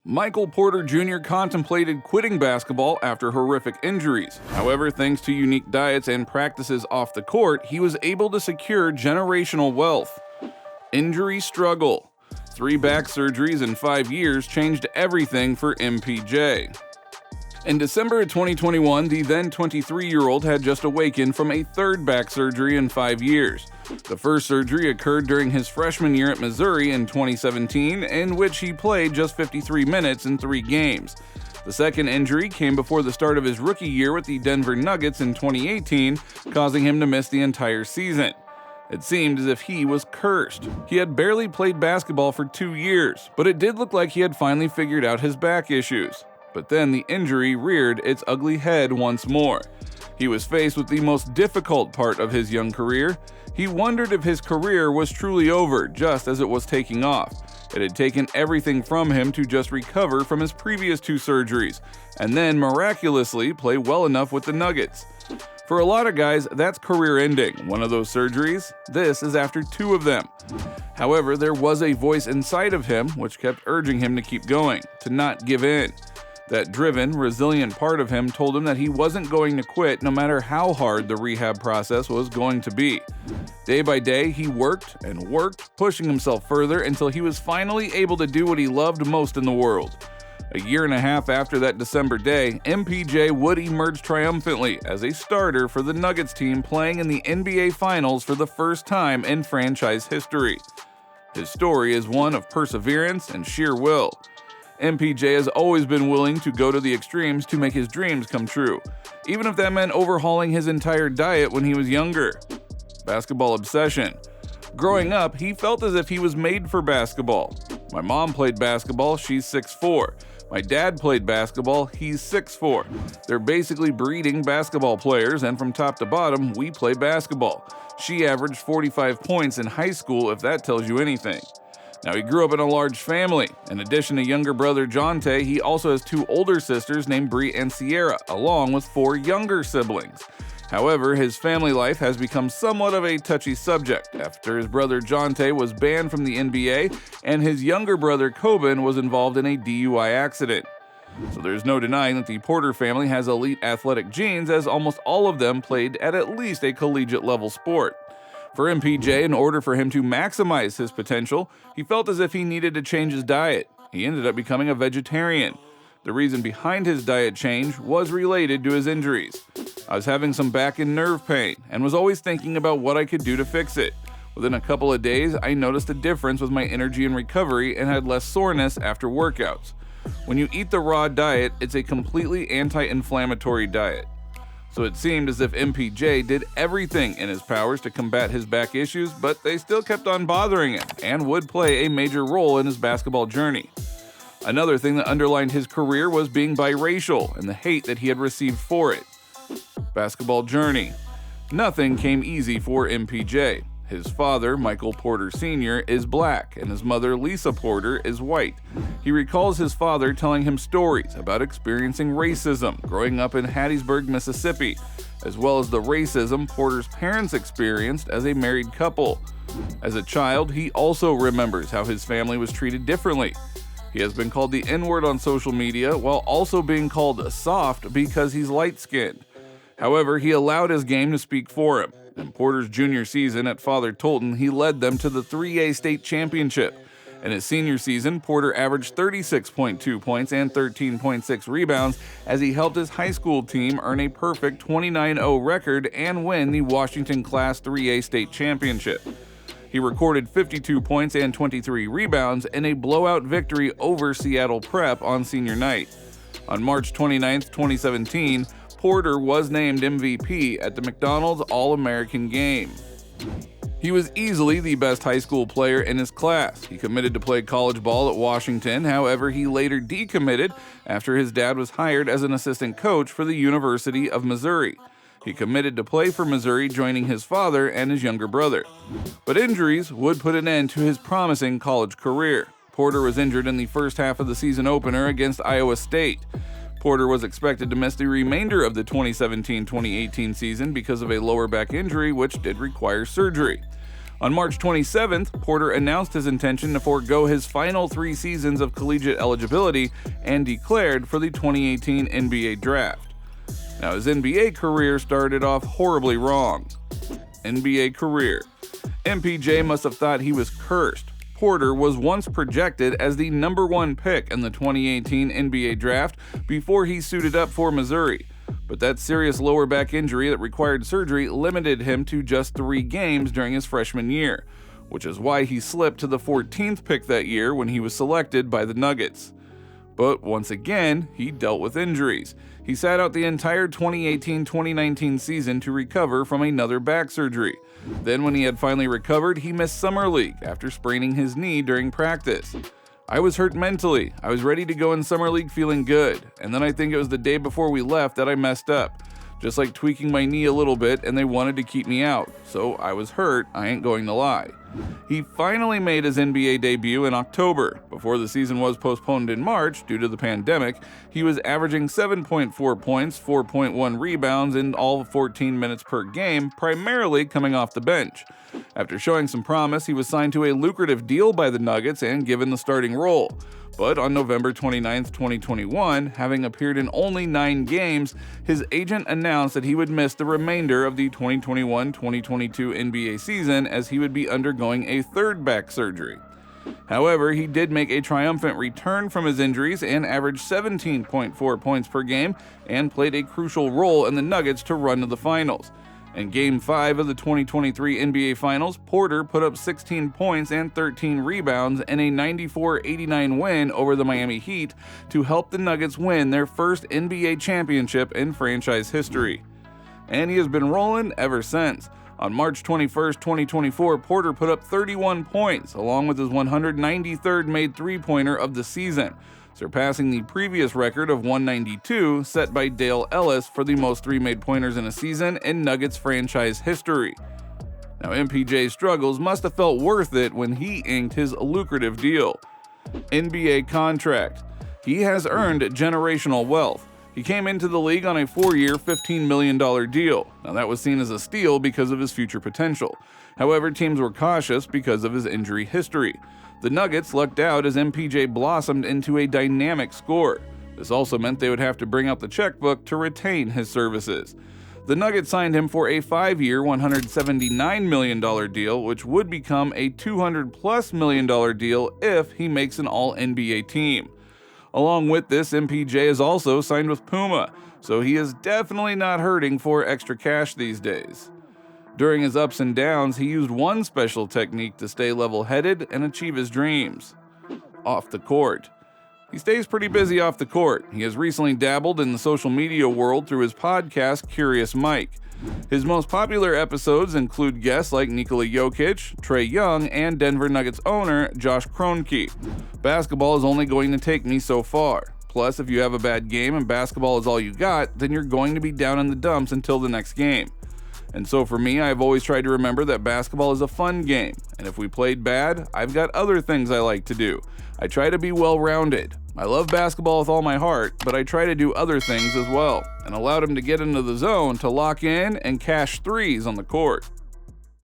Michael Porter Jr. contemplated quitting basketball after horrific injuries. However, thanks to unique diets and practices off the court, he was able to secure generational wealth. Injury struggle. 3 back surgeries in 5 years changed everything for MPJ. In December of 2021, the then 23-year-old had just awakened from a 3rd back surgery in 5 years. The first surgery occurred during his freshman year at Missouri in 2017, in which he played just 53 minutes in 3 games. The second injury came before the start of his rookie year with the Denver Nuggets in 2018, causing him to miss the entire season. It seemed as if he was cursed. He had barely played basketball for 2 years, but it did look like he had finally figured out his back issues. But then the injury reared its ugly head once more. He was faced with the most difficult part of his young career. He wondered if his career was truly over just as it was taking off. It had taken everything from him to just recover from his previous 2 surgeries, and then miraculously play well enough with the Nuggets. For a lot of guys, that's career-ending. One of those surgeries, this is after 2 of them. However, there was a voice inside of him which kept urging him to keep going, to not give in. That driven, resilient part of him told him that he wasn't going to quit no matter how hard the rehab process was going to be. Day by day, he worked and worked, pushing himself further until he was finally able to do what he loved most in the world. A year and a half after that December day, MPJ would emerge triumphantly as a starter for the Nuggets team, playing in the NBA Finals for the first time in franchise history. His story is one of perseverance and sheer will. MPJ has always been willing to go to the extremes to make his dreams come true, even if that meant overhauling his entire diet when he was younger. Basketball obsession. Growing up, he felt as if he was made for basketball. My mom played basketball, she's 6'4". My dad played basketball, he's 6'4". They're basically breeding basketball players, and from top to bottom, we play basketball. She averaged 45 points in high school, if that tells you anything. Now, he grew up in a large family. In addition to younger brother Jonte, he also has 2 older sisters named Bree and Sierra, along with 4 younger siblings. However, his family life has become somewhat of a touchy subject after his brother Jonte was banned from the NBA and his younger brother Coben was involved in a DUI accident. So there's no denying that the Porter family has elite athletic genes, as almost all of them played at least a collegiate level sport. For MPJ, in order for him to maximize his potential, he felt as if he needed to change his diet. He ended up becoming a vegetarian. The reason behind his diet change was related to his injuries. I was having some back and nerve pain and was always thinking about what I could do to fix it. Within a couple of days, I noticed a difference with my energy and recovery and had less soreness after workouts. When you eat the raw diet, it's a completely anti-inflammatory diet. So it seemed as if MPJ did everything in his powers to combat his back issues, but they still kept on bothering him and would play a major role in his basketball journey. Another thing that underlined his career was being biracial and the hate that he had received for it. Basketball journey. Nothing came easy for MPJ. His father, Michael Porter Sr., is black, and his mother, Lisa Porter, is white. He recalls his father telling him stories about experiencing racism growing up in Hattiesburg, Mississippi, as well as the racism Porter's parents experienced as a married couple. As a child, he also remembers how his family was treated differently. He has been called the N-word on social media while also being called soft because he's light-skinned. However, he allowed his game to speak for him. In Porter's junior season at Father Tolton, he led them to the 3A state championship. In his senior season, Porter averaged 36.2 points and 13.6 rebounds as he helped his high school team earn a perfect 29-0 record and win the Washington Class 3A state championship. He recorded 52 points and 23 rebounds in a blowout victory over Seattle Prep on senior night. On March 29, 2017, Porter was named MVP at the McDonald's All-American Game. He was easily the best high school player in his class. He committed to play college ball at Washington, however, he later decommitted after his dad was hired as an assistant coach for the University of Missouri. He committed to play for Missouri, joining his father and his younger brother. But injuries would put an end to his promising college career. Porter was injured in the first half of the season opener against Iowa State. Porter was expected to miss the remainder of the 2017-2018 season because of a lower back injury, which did require surgery. On March 27th, Porter announced his intention to forego his final 3 seasons of collegiate eligibility and declared for the 2018 NBA Draft. Now, his NBA career started off horribly wrong. NBA career. MPJ must have thought he was cursed. Porter was once projected as the #1 pick in the 2018 NBA Draft before he suited up for Missouri. But that serious lower back injury that required surgery limited him to just 3 games during his freshman year, which is why he slipped to the 14th pick that year when he was selected by the Nuggets. But once again, he dealt with injuries. He sat out the entire 2018-2019 season to recover from another back surgery. Then when he had finally recovered, he missed Summer League after spraining his knee during practice. I was hurt mentally. I was ready to go in Summer League feeling good, and then I think it was the day before we left that I messed up. Just like tweaking my knee a little bit, and they wanted to keep me out. So I was hurt, I ain't going to lie. He finally made his NBA debut in October. Before the season was postponed in March due to the pandemic, he was averaging 7.4 points, 4.1 rebounds in all 14 minutes per game, primarily coming off the bench. After showing some promise, he was signed to a lucrative deal by the Nuggets and given the starting role. But on November 29, 2021, having appeared in only 9 games, his agent announced that he would miss the remainder of the 2021-2022 NBA season as he would be undergoing a 3rd back surgery. However, he did make a triumphant return from his injuries and averaged 17.4 points per game and played a crucial role in the Nuggets to run to the finals. In Game 5 of the 2023 NBA Finals, Porter put up 16 points and 13 rebounds in a 94-89 win over the Miami Heat to help the Nuggets win their first NBA championship in franchise history. And he has been rolling ever since. On March 21, 2024, Porter put up 31 points, along with his 193rd made three-pointer of the season, surpassing the previous record of 192 set by Dale Ellis for the most 3 made pointers in a season in Nuggets franchise history. Now, MPJ's struggles must have felt worth it when he inked his lucrative deal. NBA contract. He has earned generational wealth. He came into the league on a 4-year, $15 million deal. Now, that was seen as a steal because of his future potential. However, teams were cautious because of his injury history. The Nuggets lucked out as MPJ blossomed into a dynamic scorer. This also meant they would have to bring out the checkbook to retain his services. The Nuggets signed him for a 5-year, $179 million deal, which would become a $200+ million deal if he makes an All-NBA team. Along with this, MPJ is also signed with Puma, so he is definitely not hurting for extra cash these days. During his ups and downs, he used one special technique to stay level-headed and achieve his dreams: off the court. He stays pretty busy off the court. He has recently dabbled in the social media world through his podcast, Curious Mike. His most popular episodes include guests like Nikola Jokic, Trae Young, and Denver Nuggets owner Josh Kroenke. Basketball is only going to take me so far. Plus, if you have a bad game and basketball is all you got, then you're going to be down in the dumps until the next game. And so for me, I've always tried to remember that basketball is a fun game, and if we played bad, I've got other things I like to do. I try to be well-rounded. I love basketball with all my heart, but I try to do other things as well, and allowed him to get into the zone to lock in and cash threes on the court.